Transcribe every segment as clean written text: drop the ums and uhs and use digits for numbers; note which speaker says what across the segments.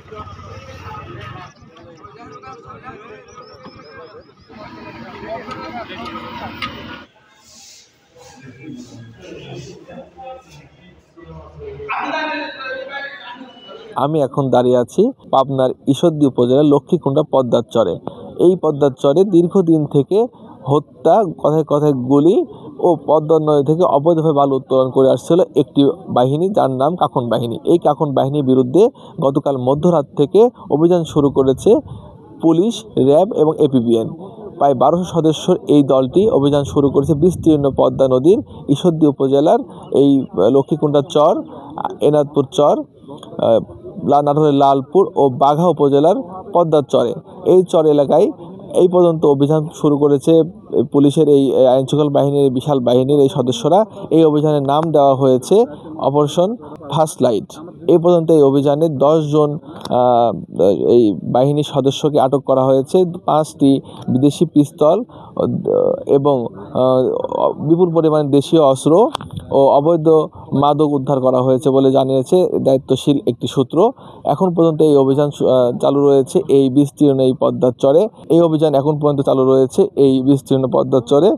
Speaker 1: আমি এখন দাঁড়িয়ে আছি পাবনার ঈশ্বরদী উপজেলার লক্ষ্মীকুণ্ডা পদ্মার চরে। এই পদ্মার চরে দীর্ঘদিন থেকে হত্যা, কথায় কথায় গুলি ও পদ্মা নদী থেকে অবৈধভাবে বালু উত্তোলন করে আসছিল একটি বাহিনী, যার নাম কাকন বাহিনী। এই কাকন বাহিনীর বিরুদ্ধে গতকাল মধ্যরাত থেকে অভিযান শুরু করেছে পুলিশ, র্যাব এবং এপিবিএন। প্রায় 1200 সদস্যের এই দলটি অভিযান শুরু করেছে বিস্তীর্ণ পদ্মা নদীর ঈশ্বরদী উপজেলার এই লক্ষ্মীকুণ্ডা চর, এনাদপুর চর, নাটোরের লালপুর ও বাঘা উপজেলার পদ্মার চরে। এই চর এলাকায় এই পর্যন্ত অভিযান শুরু করেছে পুলিশের এই আইনশৃঙ্খলা বাহিনীর বিশাল বাহিনীর এই সদস্যরা। এই অভিযানের নাম দেওয়া হয়েছে অপারেশন ফার্স্ট লাইট। এই পর্যন্ত এই অভিযানে 10 জন এই বাহিনীর সদস্যকে আটক করা হয়েছে। 5টি বিদেশি পিস্তল এবং বিপুল পরিমাণে দেশীয় অস্ত্র ও অবৈধ মাদক উদ্ধার করা হয়েছে বলে জানিয়েছে দায়িত্বশীল একটি সূত্র। এখন পর্যন্ত এই অভিযান চালু রয়েছে এই বিস্তীর্ণ এই পদ্মার চরে। এই অভিযান এখন পর্যন্ত চালু রয়েছে এই বিস্তীর্ণ পদ্মার চরে।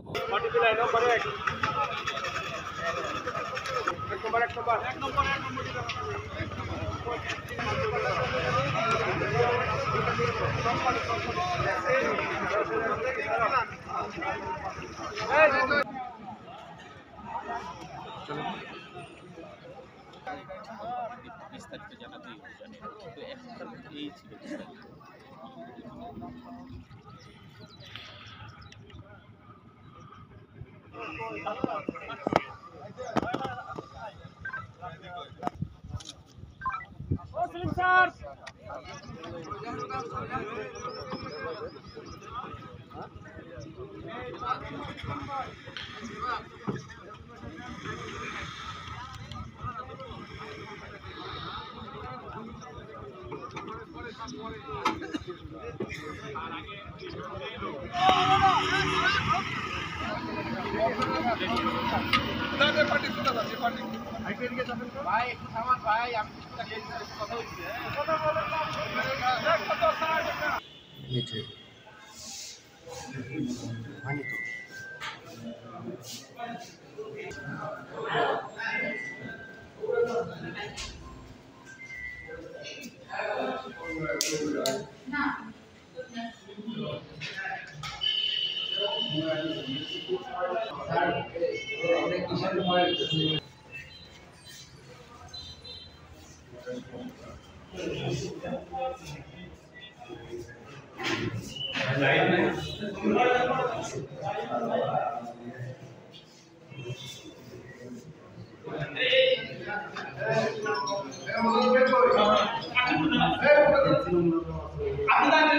Speaker 2: বিস্তারিত জানাতে জানি তো এখন এই ছিল
Speaker 3: আপনাদের